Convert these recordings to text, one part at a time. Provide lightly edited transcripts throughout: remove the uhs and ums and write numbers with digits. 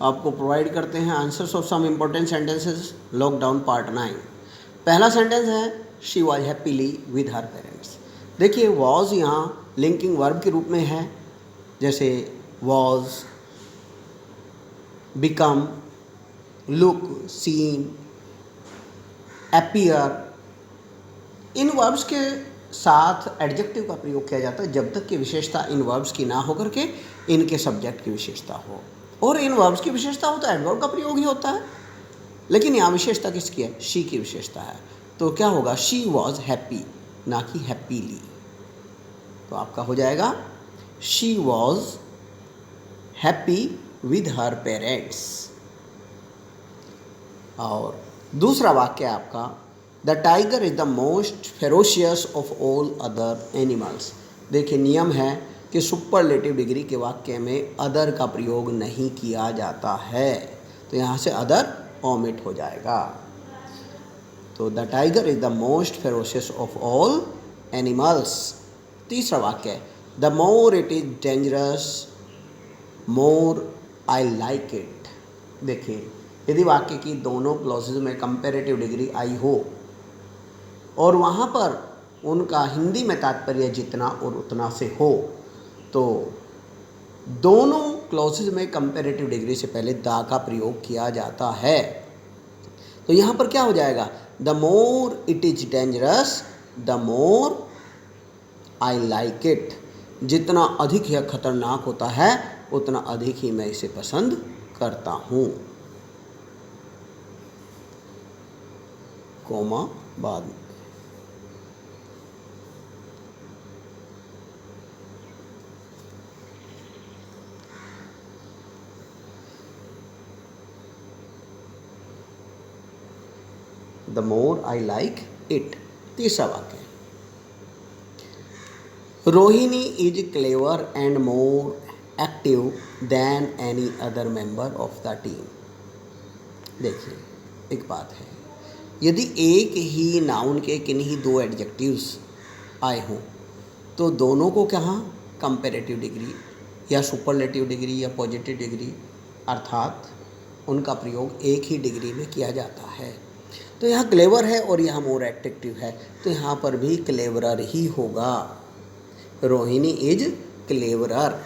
आपको प्रोवाइड करते हैं answers of some important sentences lockdown part 9। पहला सेंटेंस है she was happily with her parents. देखिए वॉज यहाँ लिंकिंग वर्ब के रूप में है, जैसे was, become, look, seen, appear. इन वर्ब्स के साथ एडजेक्टिव का प्रयोग किया जाता है जब तक कि विशेषता इन वर्ब्स की ना होकर के इनके सब्जेक्ट की विशेषता हो, और इन वर्ब्स की विशेषता हो तो एडवर्ब का प्रयोग ही होता है। लेकिन यहाँ विशेषता किसकी है? शी की विशेषता है, तो क्या होगा? शी वॉज हैप्पी, ना कि हैप्पीली। तो आपका हो जाएगा she was happy with her parents. और दूसरा वाक्य है आपका the tiger is the most ferocious of all other animals. देखिए नियम है कि सुपरलेटिव डिग्री के वाक्य में अदर का प्रयोग नहीं किया जाता है, तो यहाँ से अदर ओमिट हो जाएगा। तो the tiger is the most ferocious of all animals. तीसरा वाक्य है the more it is dangerous more I like it. देखिए यदि वाक्य की दोनों क्लॉजेज में कंपैरेटिव डिग्री आई हो और वहाँ पर उनका हिंदी में तात्पर्य जितना और उतना से हो, तो दोनों क्लॉजेज में कंपैरेटिव डिग्री से पहले द का प्रयोग किया जाता है। तो यहाँ पर क्या हो जाएगा? The more it is dangerous the more I like it. जितना अधिक यह खतरनाक होता है उतना अधिक ही मैं इसे पसंद करता हूँ। कोमा बाद में। The more I like it. तीसरा वाक्य Rohini is clever and more active than any other member of the team. देखिए एक बात है, यदि एक ही नाउन के किन्हीं दो एडजेक्टिव्स आए हों तो दोनों को कहाँ कंपैरेटिव डिग्री या सुपरलेटिव डिग्री या पॉजिटिव डिग्री अर्थात उनका प्रयोग एक ही डिग्री में किया जाता है। तो यहाँ क्लेवर है और यहाँ मोर एक्टिव है, तो यहाँ पर भी क्लेवरर ही होगा। Rohini is cleverer,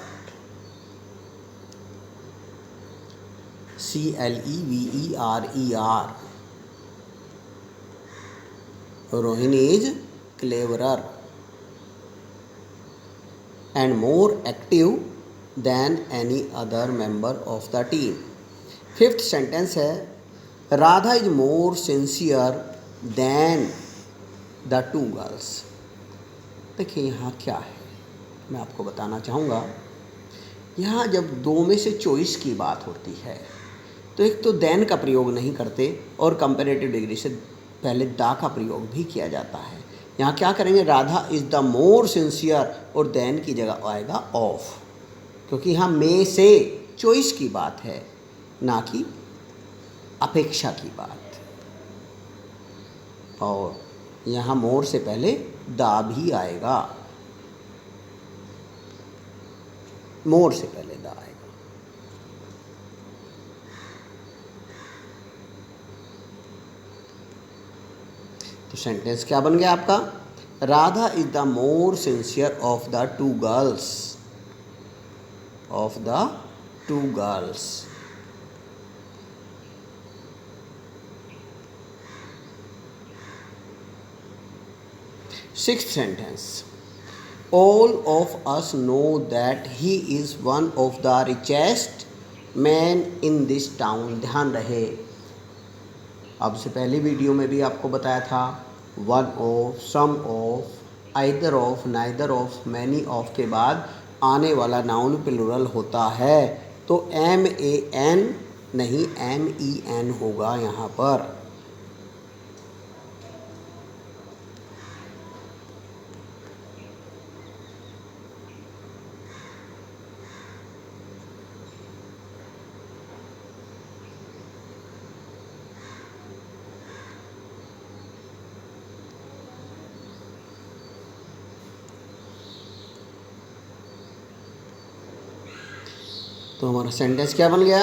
CLEVERER। Rohini is cleverer and more active than any other member of the team. Fifth sentence है Radha is more sincere than the two girls. देखिए यहाँ क्या है, मैं आपको बताना चाहूँगा। यहाँ जब दो में से चॉइस की बात होती है तो एक तो देन का प्रयोग नहीं करते और कंपैरेटिव डिग्री से पहले दा का प्रयोग भी किया जाता है। यहाँ क्या करेंगे? Radha is the more sincere और देन की जगह आएगा ऑफ, क्योंकि यहाँ में से चॉइस की बात है ना कि अपेक्षा की बात। और यहाँ मोर से पहले दा भी आएगा, मोर से पहले दा आएगा। तो सेंटेंस क्या बन गया आपका? Radha is the more sincere of the two girls, of the two girls. Sixth sentence, all of us know that he is one of the richest men in this town। ध्यान रहे, अब से पहले वीडियो में भी आपको बताया था one of, some of, either of, neither of, many of के बाद आने वाला नाउन प्लूरल होता है, तो MAN नहीं MEN होगा यहाँ पर। तो हमारा सेंटेंस क्या बन गया?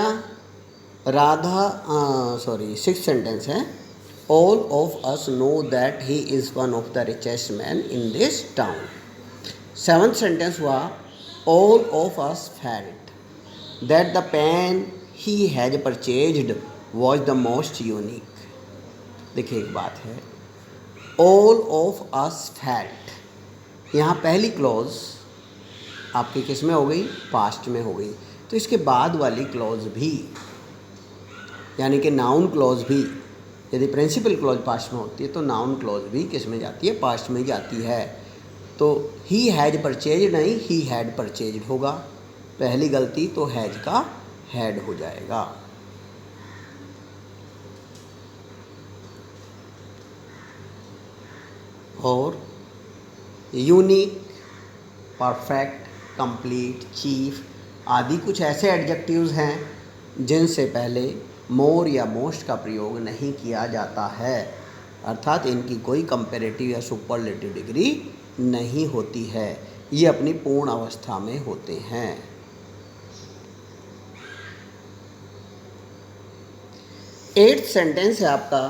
राधा सॉरी सिक्स सेंटेंस है, all of us know that he is one of the richest man in this town. Seventh sentence हुआ, all of us felt that the pen he has purchased was the most unique. देखिए एक बात है, all of us felt, यहाँ पहली clause आपकी किस में हो गई, पास्ट में हो गई, तो इसके बाद वाली क्लॉज भी यानी कि नाउन क्लॉज भी, यदि प्रिंसिपल क्लॉज पास्ट में होती है तो नाउन क्लॉज भी किस में जाती है, पास्ट में जाती है। तो ही हैज परचेज नहीं, ही हैड परचेज्ड होगा, पहली गलती, तो हैज का हैड हो जाएगा। और यूनिक, परफेक्ट, कंप्लीट, चीफ आदि कुछ ऐसे एडजेक्टिव्स हैं जिनसे पहले मोर या मोस्ट का प्रयोग नहीं किया जाता है, अर्थात इनकी कोई कंपैरेटिव या सुपरलेटिव डिग्री नहीं होती है, ये अपनी पूर्ण अवस्था में होते हैं। एट्थ सेंटेंस है आपका,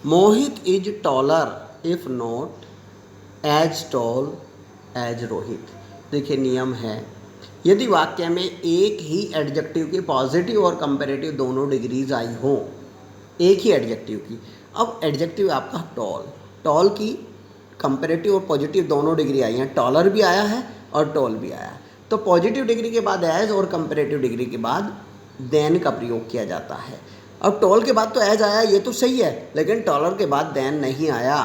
Mohit is taller if not as tall as Rohit. देखिए नियम है, यदि वाक्य में एक ही एडजेक्टिव की पॉजिटिव और कंपैरेटिव दोनों डिग्रीज आई हो, एक ही एडजेक्टिव की, अब एडजेक्टिव आपका टॉल, टॉल की कंपैरेटिव और पॉजिटिव दोनों डिग्री आई हैं, टॉलर भी आया है और टॉल भी आया है, तो पॉजिटिव डिग्री के बाद एज और कंपैरेटिव डिग्री के बाद देन का प्रयोग किया जाता है। अब टॉल के बाद तो एज आया, ये तो सही है, लेकिन टॉलर के बाद देन नहीं आया,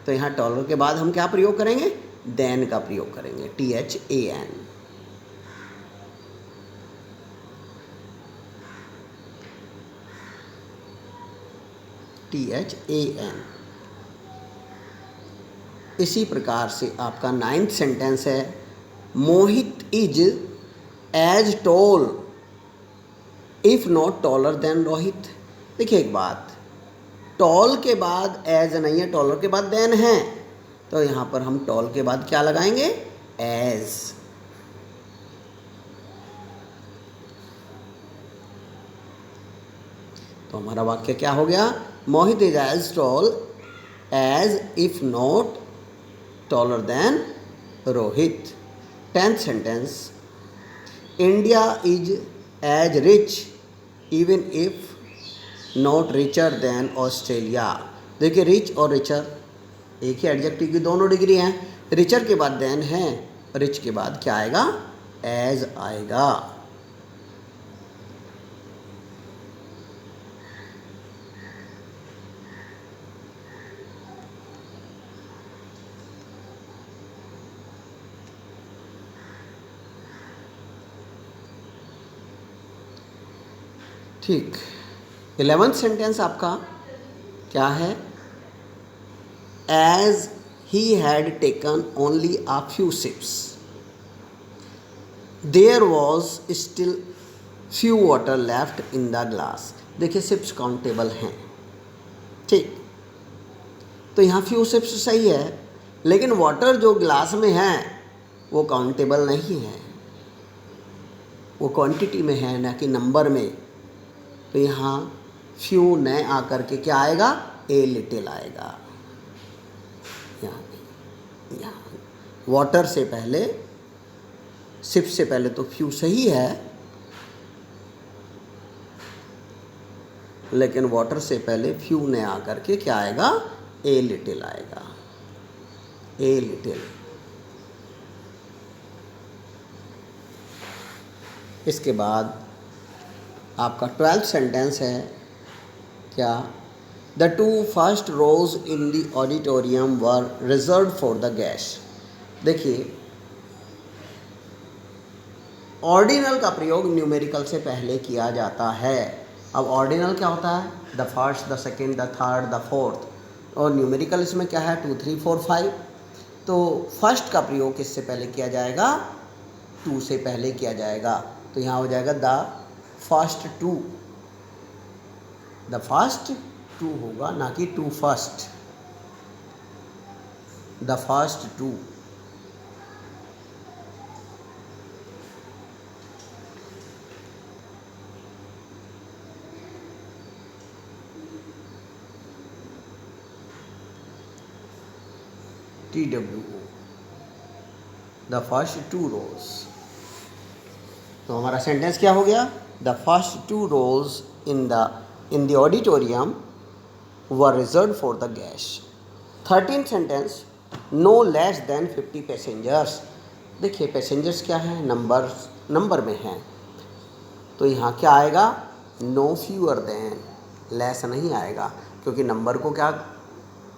तो यहाँ टॉलर के बाद हम क्या प्रयोग करेंगे, देन का प्रयोग करेंगे, THAN। THAN। इसी प्रकार से आपका नाइन्थ सेंटेंस है, Mohit is as tall if not taller than Rohit. देखिए एक बात, टॉल के बाद एज नहीं है, टॉलर के बाद देन है, तो यहाँ पर हम टॉल के बाद क्या लगाएंगे, एज। तो हमारा वाक्य क्या हो गया, Mohit is as tall as if not taller than Rohit. Tenth sentence, India is as rich even if not richer than Australia. देखिए रिच और रिचर एक ही एडजेक्टिव की दोनों डिग्री हैं, रिचर के बाद देन है, रिच के बाद क्या आएगा, एज आएगा। ठीक, 11th सेंटेंस आपका क्या है, as he had taken only a few sips there was still few water left in the glass. देखिए सिप्स काउंटेबल हैं, ठीक, तो यहाँ फ्यू सिप्स सही है, लेकिन वाटर जो ग्लास में है वो काउंटेबल नहीं है, वो क्वांटिटी में है ना कि नंबर में, तो यहाँ फ्यू न आकर के क्या आएगा, ए लिटिल आएगा। यहाँ वाटर से पहले, सिप से पहले तो फ्यू सही है, लेकिन वाटर से पहले फ्यू ने आकर के क्या आएगा, ए लिटिल आएगा, ए लिटिल। इसके बाद आपका 12th सेंटेंस है क्या, the two first rows in the auditorium were reserve for the guest. देखिए ऑर्डिनल का प्रयोग न्यूमेरिकल से पहले किया जाता है। अब ऑर्डिनल क्या होता है, the first, the second, the third, the fourth, और न्यूमेरिकल इसमें क्या है, 2 3 4 5। तो फर्स्ट का प्रयोग किससे पहले किया जाएगा, 2 से पहले किया जाएगा, तो यहाँ हो जाएगा द फर्स्ट 2, द फर्स्ट 2 होगा, ना कि 2 first, the first 2। TWO, the first two rows. तो हमारा सेंटेंस क्या हो गया? The first two rows in the auditorium were reserve for the guest. 13th sentence, no less than 50 passengers. देखिए passengers क्या है? नंबर में हैं, तो यहाँ क्या आएगा? नो फ्यूअर देन, लेस नहीं आएगा, क्योंकि नंबर को क्या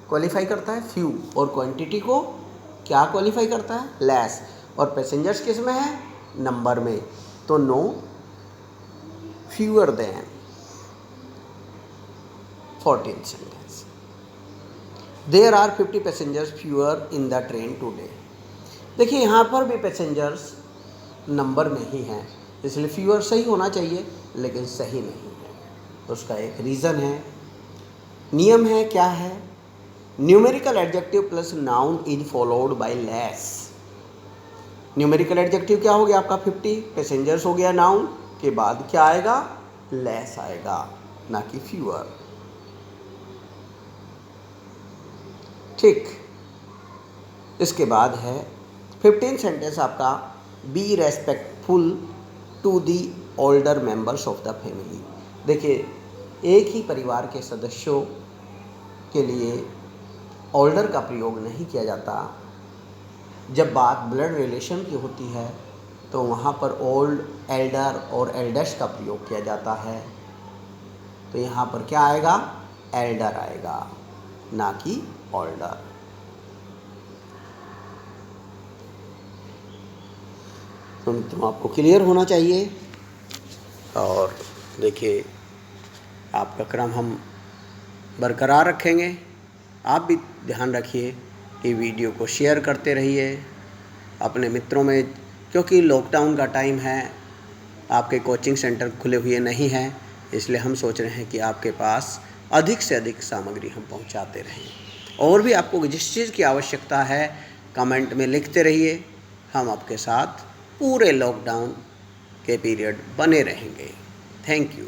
क्वालिफाई करता है? फ्यू, और क्वांटिटी को क्या क्वालिफाई करता है? लेस। और पैसेंजर्स किस में है? नंबर में, तो no fewer than. 14th sentence, there are 50 passengers fewer in the train today. देखिए यहाँ पर भी पैसेंजर्स नंबर में ही हैं, इसलिए फ्यूअर सही होना चाहिए, लेकिन सही नहीं है। उसका एक रीज़न है, नियम है, क्या है? Numerical adjective plus noun is followed by less. Numerical adjective क्या हो गया आपका? 50, पैसेंजर्स हो गया नाउन, के बाद क्या आएगा? लेस आएगा, ना कि फ्यूअर। ठीक, इसके बाद है 15th सेंटेंस आपका, be respectful to the older members of the family. देखिए एक ही परिवार के सदस्यों के लिए ओल्डर का प्रयोग नहीं किया जाता। जब बात ब्लड रिलेशन की होती है तो वहाँ पर ओल्ड, एल्डर और एल्डेस्ट का प्रयोग किया जाता है। तो यहाँ पर क्या आएगा? एल्डर आएगा, ना कि ओल्डर। तो मित्रों आपको क्लियर होना चाहिए। और देखिए आपका क्रम हम बरकरार रखेंगे। आप भी ध्यान रखिए कि वीडियो को शेयर करते रहिए अपने मित्रों में, क्योंकि लॉकडाउन का टाइम है, आपके कोचिंग सेंटर खुले हुए नहीं हैं, इसलिए हम सोच रहे हैं कि आपके पास अधिक से अधिक सामग्री हम पहुंचाते रहें। और भी आपको जिस चीज़ की आवश्यकता है कमेंट में लिखते रहिए, हम आपके साथ पूरे लॉकडाउन के पीरियड बने रहेंगे। Thank you.